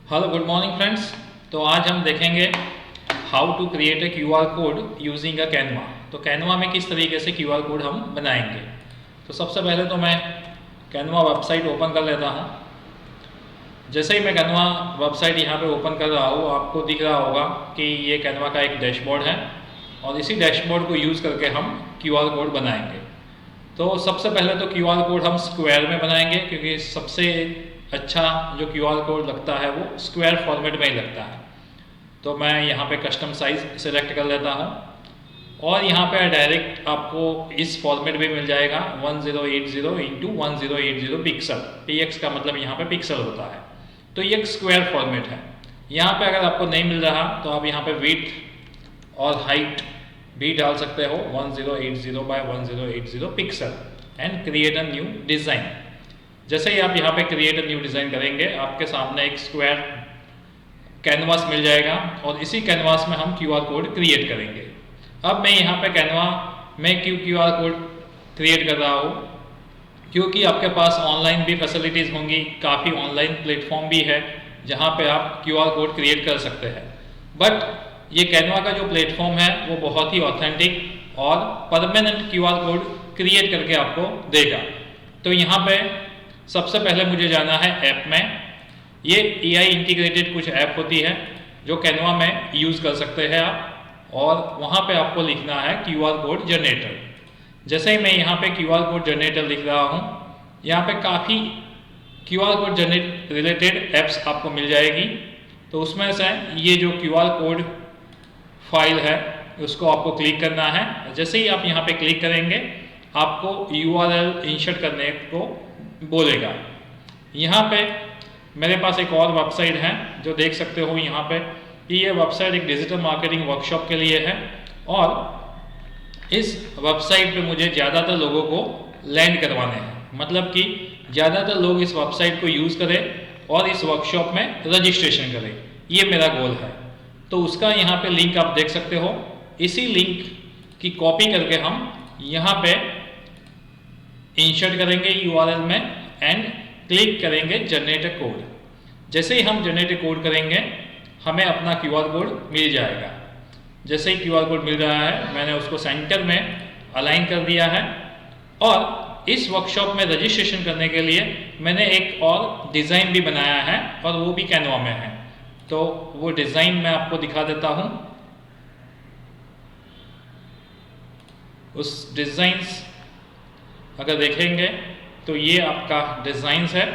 Hello good morning friends. तो आज हम देखेंगे how to create a QR code using a Canva. तो कैनवा में किस तरीके से क्यूआर कोड हम बनाएंगे। तो सबसे पहले तो मैं कैनवा वेबसाइट ओपन कर लेता हूँ। जैसे ही मैं कैनवा वेबसाइट यहाँ पे ओपन कर रहा हूँ, आपको दिख रहा होगा कि ये कैनवा का एक डैशबोर्ड है और इसी डैशबोर्ड को यूज़ करके हम क्यूआर कोड बनाएंगे। तो सबसे पहले तो क्यूआर कोड हम स्क्वायर में बनाएंगे, क्योंकि सबसे अच्छा जो क्यूआर कोड लगता है वो स्क्वायर फॉर्मेट में ही लगता है। तो मैं यहाँ पे कस्टम साइज सेलेक्ट कर लेता हूँ और यहाँ पे डायरेक्ट आपको इस फॉर्मेट भी मिल जाएगा 1080 इंटू 1080 पिक्सल। px का मतलब यहाँ पे पिक्सल होता है। तो ये एक स्क्वायर फॉर्मेट है। यहाँ पे अगर आपको नहीं मिल रहा तो आप यहाँ पे विड्थ और हाइट भी डाल सकते हो 1080 by 1080 pixel and create a new design. जैसे ही आप यहाँ पे क्रिएट अ न्यू डिज़ाइन करेंगे, आपके सामने एक स्क्वायर कैनवास मिल जाएगा और इसी कैनवास में हम क्यूआर कोड क्रिएट करेंगे। अब मैं यहाँ पे कैनवा में क्यूआर कोड क्रिएट कर रहा हूँ, क्योंकि आपके पास ऑनलाइन भी फैसिलिटीज़ होंगी, काफ़ी ऑनलाइन प्लेटफॉर्म भी है जहाँ पे आप क्यूआर कोड क्रिएट कर सकते हैं। बट ये कैनवा का जो प्लेटफॉर्म है वो बहुत ही ऑथेंटिक और परमानेंट क्यूआर कोड क्रिएट करके आपको देगा। तो यहाँ पे सबसे पहले मुझे जाना है ऐप में। ये AI इंटीग्रेटेड कुछ ऐप होती है जो कैनवा में यूज़ कर सकते हैं आप, और वहाँ पे आपको लिखना है क्यूआर कोड जनरेटर। जैसे ही मैं यहाँ पे क्यूआर कोड जनरेटर लिख रहा हूँ, यहाँ पे काफ़ी QR code generate related apps आपको मिल जाएगी। तो उसमें से ये जो क्यूआर कोड फाइल है उसको आपको क्लिक करना है। जैसे ही आप यहाँ पे क्लिक करेंगे, आपको URL इंसर्ट करने को बोलेगा। यहाँ पे मेरे पास एक और वेबसाइट है जो देख सकते हो यहाँ पे कि ये वेबसाइट एक डिजिटल मार्केटिंग वर्कशॉप के लिए है, और इस वेबसाइट पे मुझे ज़्यादातर लोगों को लैंड करवाने हैं, मतलब कि ज़्यादातर लोग इस वेबसाइट को यूज़ करें और इस वर्कशॉप में रजिस्ट्रेशन करें। ये मेरा गोल है। तो उसका यहाँ पे लिंक आप देख सकते हो। इसी लिंक की कॉपी करके हम यहाँ पे इंसर्ट करेंगे URL में एंड क्लिक करेंगे जनरेट कोड। जैसे ही हम जनरेट कोड करेंगे, हमें अपना क्यूआर कोड मिल जाएगा। जैसे ही क्यूआर कोड मिल रहा है, मैंने उसको सेंटर में अलाइन कर दिया है। और इस वर्कशॉप में रजिस्ट्रेशन करने के लिए मैंने एक और डिज़ाइन भी बनाया है, और वो भी कैनवा में है। तो वो डिज़ाइन मैं आपको दिखा देता हूँ। उस डिज़ाइंस अगर देखेंगे तो ये आपका डिज़ाइंस है,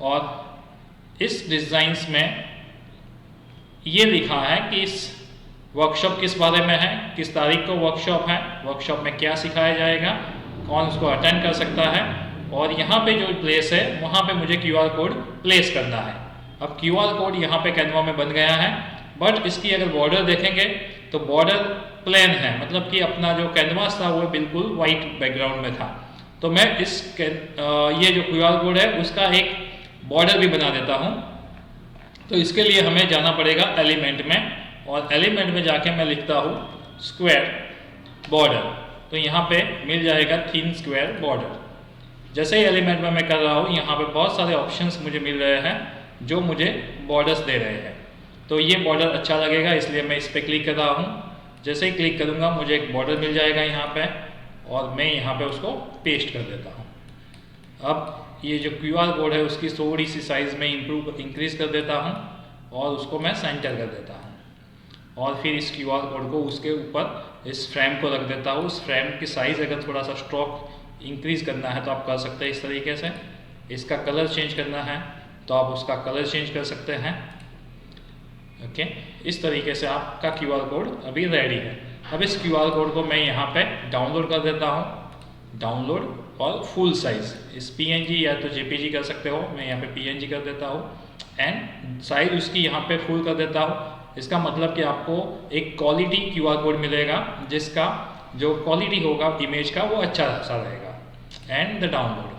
और इस डिज़ाइंस में ये लिखा है कि इस वर्कशॉप किस बारे में है, किस तारीख को वर्कशॉप है, वर्कशॉप में क्या सिखाया जाएगा, कौन उसको अटेंड कर सकता है, और यहाँ पे जो प्लेस है वहाँ पे मुझे क्यूआर कोड प्लेस करना है। अब क्यूआर कोड यहाँ पे कैनवा में बन गया है, बट इसकी अगर बॉर्डर देखेंगे तो बॉर्डर प्लेन है, मतलब कि अपना जो कैनवास था वो बिल्कुल वाइट बैकग्राउंड में था। तो मैं ये जो क्यूआर कोड है उसका एक बॉर्डर भी बना देता हूँ। तो इसके लिए हमें जाना पड़ेगा एलिमेंट में, और एलिमेंट में जाके मैं लिखता हूँ स्क्वायर बॉर्डर। तो यहाँ पे मिल जाएगा थिन स्क्वायर बॉर्डर। जैसे ही एलिमेंट में मैं कर रहा हूँ, यहाँ पे बहुत सारे ऑप्शंस मुझे मिल रहे हैं जो मुझे बॉर्डर्स दे रहे हैं। तो ये बॉर्डर अच्छा लगेगा, इसलिए मैं इस पर क्लिक कर रहा हूँ। जैसे ही क्लिक करूँगा मुझे एक बॉर्डर मिल जाएगा यहाँ पे, और मैं यहाँ पे उसको पेस्ट कर देता हूँ। अब ये जो क्यूआर कोड है उसकी थोड़ी सी साइज़ में इंक्रीज कर देता हूँ, और उसको मैं सेंटर कर देता हूँ, और फिर इस क्यूआर कोड को उसके ऊपर इस फ्रेम को रख देता हूँ। उस फ्रेम की साइज़ अगर थोड़ा सा स्ट्रोक इंक्रीज करना है तो आप कर सकते हैं इस तरीके से। इसका कलर चेंज करना है तो आप उसका कलर चेंज कर सकते हैं। ओके, इस तरीके से आपका क्यूआर कोड अभी रेडी है। अब इस क्यूआर कोड को मैं यहाँ पे डाउनलोड कर देता हूँ, डाउनलोड और फुल साइज़। इस PNG या तो JPG कर सकते हो, मैं यहाँ पे PNG कर देता हूँ, एंड साइज उसकी यहाँ पे फुल कर देता हूँ। इसका मतलब कि आपको एक क्वालिटी क्यूआर कोड मिलेगा, जिसका जो क्वालिटी होगा इमेज का वो अच्छा सा रहेगा। And the download.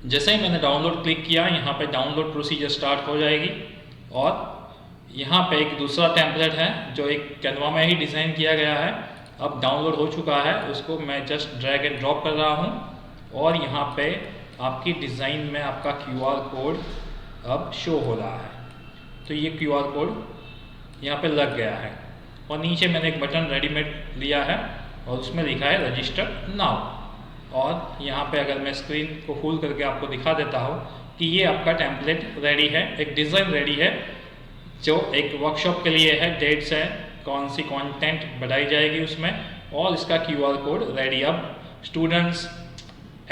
जैसे ही मैंने डाउनलोड क्लिक किया, यहाँ पे डाउनलोड प्रोसीजर स्टार्ट हो जाएगी, और यहाँ पे एक दूसरा टेम्पलेट है जो एक कैनवा में ही डिज़ाइन किया गया है। अब डाउनलोड हो चुका है, उसको मैं जस्ट ड्रैग एंड ड्रॉप कर रहा हूँ, और यहाँ पे आपकी डिज़ाइन में आपका क्यूआर कोड अब शो हो रहा है। तो ये QR कोड यहाँ पे लग गया है और नीचे मैंने एक बटन रेडीमेड लिया है और उसमें लिखा है रजिस्टर नाउ। और यहाँ पे अगर मैं स्क्रीन को फुल करके आपको दिखा देता हूँ कि ये आपका टेम्पलेट रेडी है, एक डिज़ाइन रेडी है जो एक वर्कशॉप के लिए है, डेट्स है, कौन सी कंटेंट बढ़ाई जाएगी उसमें, और इसका QR कोड रेडी। अब students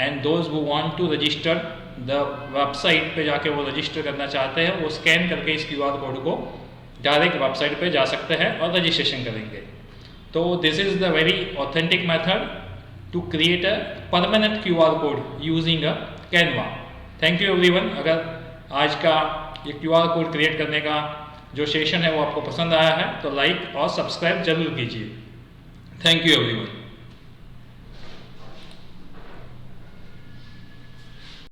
and those who want to register the website पे जाके वो रजिस्टर करना चाहते हैं, वो स्कैन करके इस QR कोड को डायरेक्ट वेबसाइट पे जा सकते हैं और रजिस्ट्रेशन करेंगे। तो this is the very authentic method to create a permanent QR code using a Canva. Thank you everyone. अगर आज का ये QR कोड क्रिएट करने का जो सेशन है वो आपको पसंद आया है तो लाइक और सब्सक्राइब जरूर कीजिए। Thank you everyone.